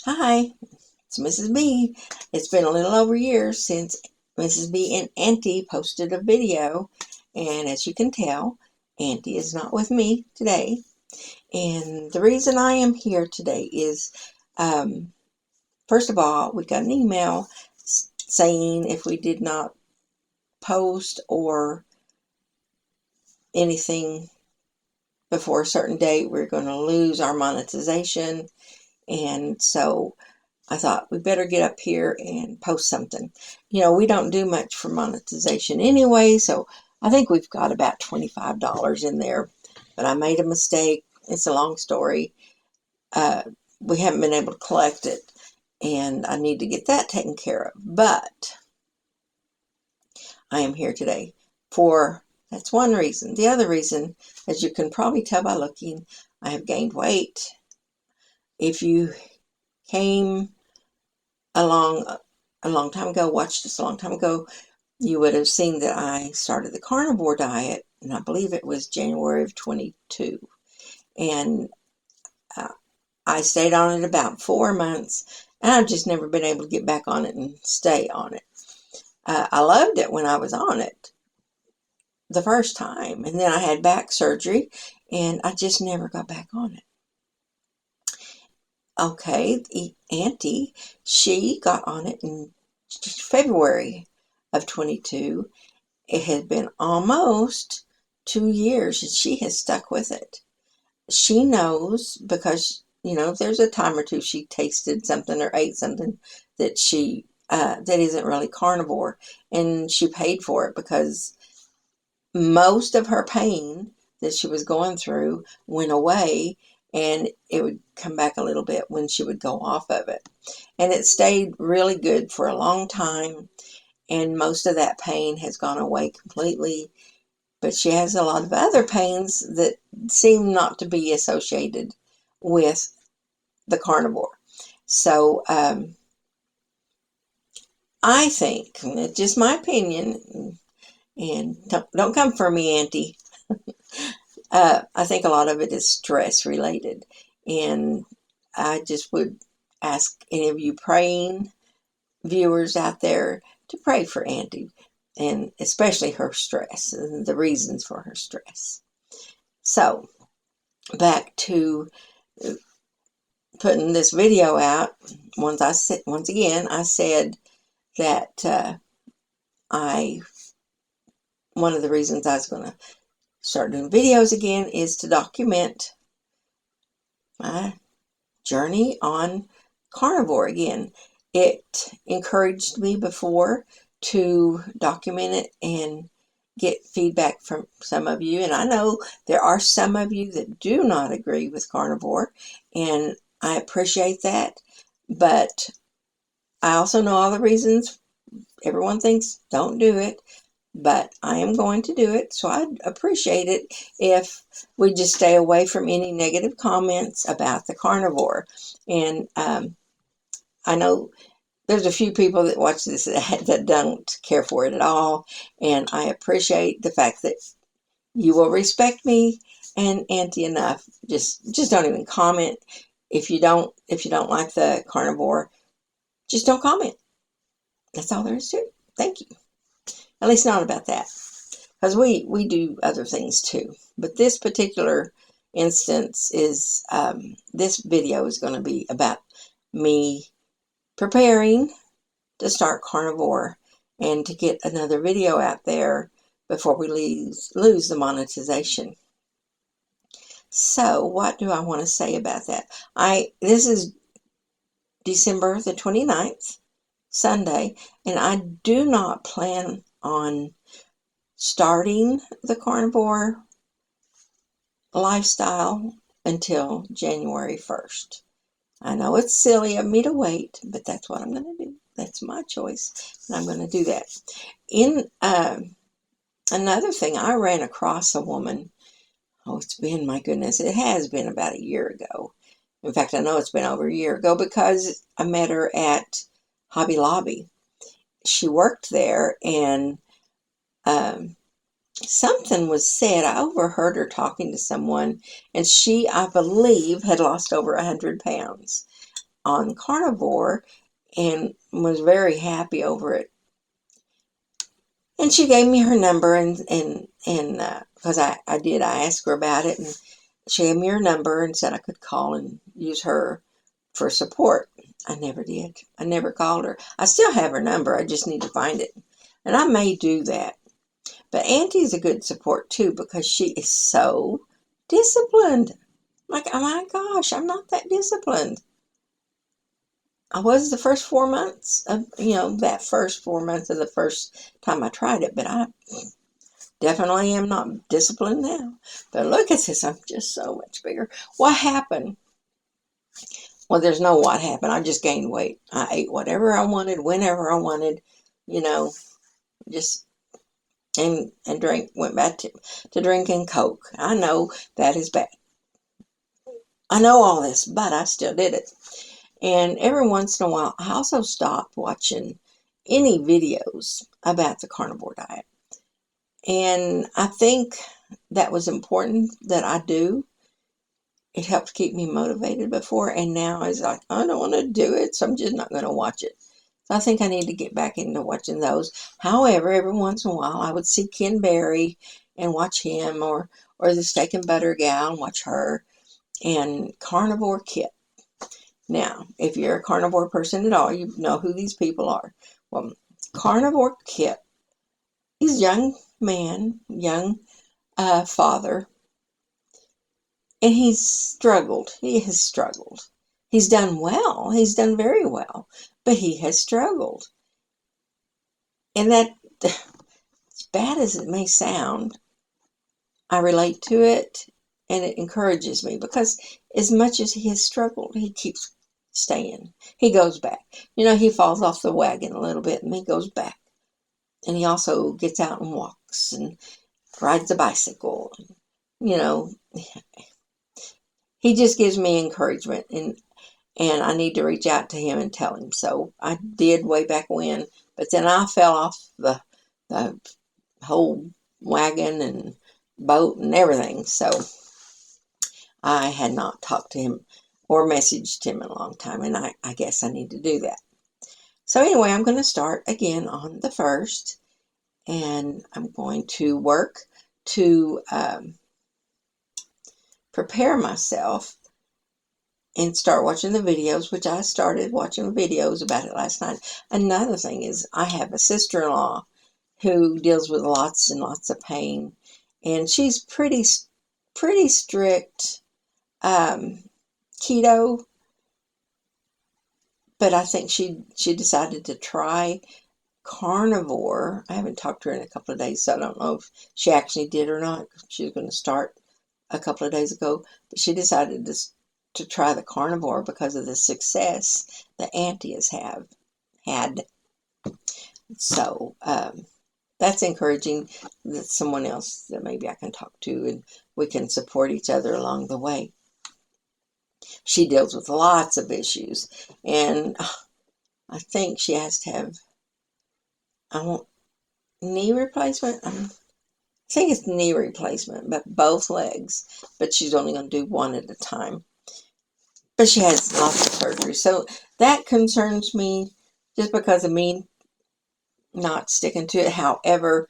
Hi, it's Mrs. B. It's been a little over a year since Mrs. B and Auntie posted a video, and as you can tell, Auntie is not with me today. And the reason I am here today is, um, first of all, we got an email saying if we did not post or anything before a certain date, we're going to lose our monetization. And so I thought we better get up here and post something. We don't do much for monetization anyway, so I think we've got about $25 in there. But I made a mistake. It's a long story. Uh, we haven't been able to collect it, and I need to get that taken care of. But I am here today for that's one reason. The other reason, as you can probably tell by looking, I have gained weight. If you came along a long time ago, watched this a long time ago, you would have seen that I started the carnivore diet, and I believe it was January of 22. And uh, I stayed on it about 4 months, and I've just never been able to get back on it and stay on it. I loved it when I was on it the first time, and then I had back surgery, and I just never got back on it. Okay, Auntie, she got on it in February of 22. It had been almost 2 years and she has stuck with it. She knows because, there's a time or two she tasted something or ate something that that isn't really carnivore, and she paid for it because most of her pain that she was going through went away, and it would come back a little bit when she would go off of it. And it stayed really good for a long time, and most of that pain has gone away completely. But she has a lot of other pains that seem not to be associated with the carnivore. So I think, it's just my opinion, and don't come for me, Auntie. I think a lot of it is stress related. And I just would ask any of you praying viewers out there to pray for Auntie, and especially her stress and the reasons for her stress. So back to putting this video out. Once again, I said that I one of the reasons I was going to start doing videos again is to document my journey on carnivore again. It encouraged me before to document it and get feedback from some of you, and I know there are some of you that do not agree with carnivore, and I appreciate that, but I also know all the reasons everyone thinks don't do it, but I am going to do it, so I'd appreciate it if we just stay away from any negative comments about the carnivore. And I know there's a few people that watch this that don't care for it at all, and I appreciate the fact that you will respect me and Auntie enough. Just don't even comment. If you don't like the carnivore, just don't comment. That's all there is to it. Thank you. At least not about that, because we do other things too. But this particular instance is this video is going to be about me preparing to start carnivore and to get another video out there before we lose the monetization. So what do I want to say about that? This is December the 29th, Sunday, and I do not plan on starting the carnivore lifestyle until January 1st. I know it's silly of me to wait, but that's what I'm going to do. That's my choice, and I'm going to do that. In another thing, I ran across a woman. Oh, my goodness, it has been about a year ago. In fact, I know it's been over a year ago because I met her at Hobby Lobby. She worked there, and something was said. I overheard her talking to someone, and she, I believe, had lost over 100 pounds. on carnivore and was very happy over it. And she gave me her number, and because I ask her about it, and she gave me her number and said I could call and use her for support. I never did. I never called her. I still have her number. I just need to find it. And I may do that. But Auntie's a good support too, because she is so disciplined. Like, oh my gosh, I'm not that disciplined. I was the first 4 months of, that first 4 months of the first time I tried it, but I definitely am not disciplined now. But look at this, I'm just so much bigger. What happened? Well, there's no what happened. I just gained weight. I ate whatever I wanted, whenever I wanted, just, and went back to drinking Coke. I know that is bad. I know all this, but I still did it. And every once in a while, I also stop watching any videos about the carnivore diet. And I think that was important that I do. It helped keep me motivated before, and now it's like, I don't want to do it, so I'm just not going to watch it. So I think I need to get back into watching those. However, every once in a while, I would see Ken Berry and watch him, or the Steak and Butter gal and watch her, and Carnivore Kit. Now, if you're a carnivore person at all, you know who these people are. Well, Carnivore Kit, he's a young man, young father, and he's struggled. He has struggled. He's done well. He's done very well, but he has struggled. And that, as bad as it may sound, I relate to it, and it encourages me, because as much as he has struggled, he keeps staying. He goes back. He falls off the wagon a little bit, and he goes back. And he also gets out and walks and rides a bicycle. He just gives me encouragement, and I need to reach out to him and tell him. So I did way back when, but then I fell off the whole wagon and boat and everything. So I had not talked to him or messaged him in a long time, and I guess I need to do that. So anyway, I'm going to start again on the 1st, and I'm going to work to prepare myself and start watching the videos, which I started watching videos about it last night. Another thing is, I have a sister-in-law who deals with lots and lots of pain, and she's pretty strict keto, but I think she decided to try carnivore. I haven't talked to her in a couple of days, so I don't know if she actually did or not. She was going to start a couple of days ago, but she decided to try the carnivore because of the success the Auntie has had. So that's encouraging. That's someone else that maybe I can talk to, and we can support each other along the way. She deals with lots of issues, and I think she has to have, knee replacement. I think it's knee replacement, but both legs. But she's only going to do one at a time. But she has lots of surgery, so that concerns me, just because of me not sticking to it. However,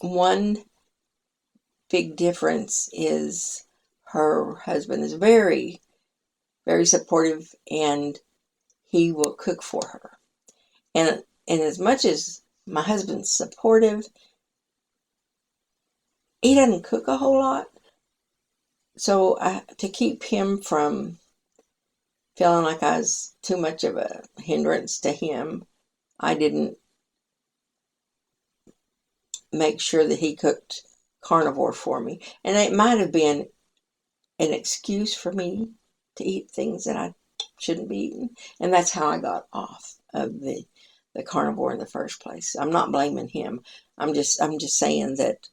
one big difference is her husband is very, very supportive, and he will cook for her. And as much as my husband's supportive, he doesn't cook a whole lot. So to keep him from feeling like I was too much of a hindrance to him, I didn't make sure that he cooked carnivore for me. And it might have been an excuse for me to eat things that I shouldn't be eating. And that's how I got off of the carnivore in the first place. I'm not blaming him. I'm just saying that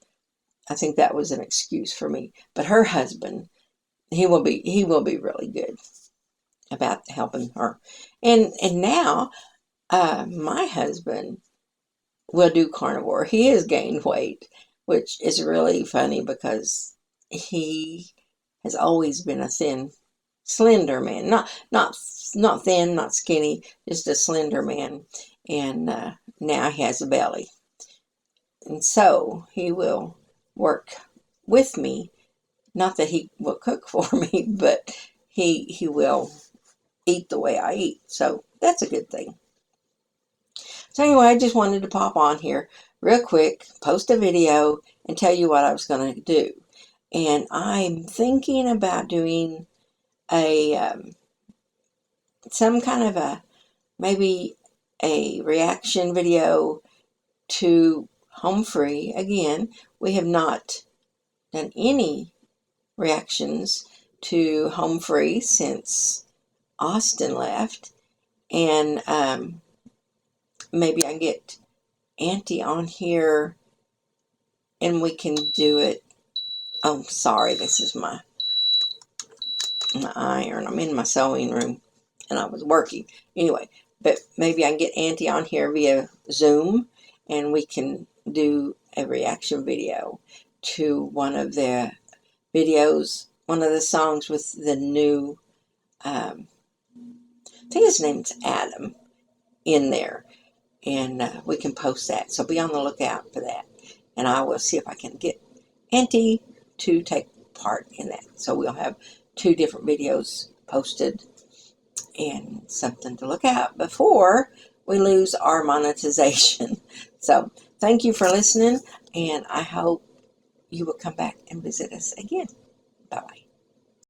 I think that was an excuse for me. But her husband, he will be really good about helping her. And now my husband will do carnivore. He has gained weight, which is really funny, because he has always been a thin slender man, not thin, not skinny, just a slender man. And now he has a belly. And so he will work with me. Not that he will cook for me, but he will eat the way I eat. So that's a good thing. So anyway, I just wanted to pop on here real quick, post a video, and tell you what I was going to do. And I'm thinking about doing a some kind of maybe a reaction video to Home Free. Again, we have not done any reactions to Home Free since Austin left. And maybe I get Auntie on here and we can do it. Oh, sorry, this is my iron. I'm in my sewing room and I was working. Anyway, but maybe I can get Auntie on here via Zoom and we can do a reaction video to one of the videos, one of the songs with the new, I think his name's Adam, in there. And we can post that. So be on the lookout for that. And I will see if I can get Auntie to take part in that. So we'll have 2 different videos posted and something to look at before we lose our monetization. So thank you for listening, and I hope you will come back and visit us again. Bye-bye.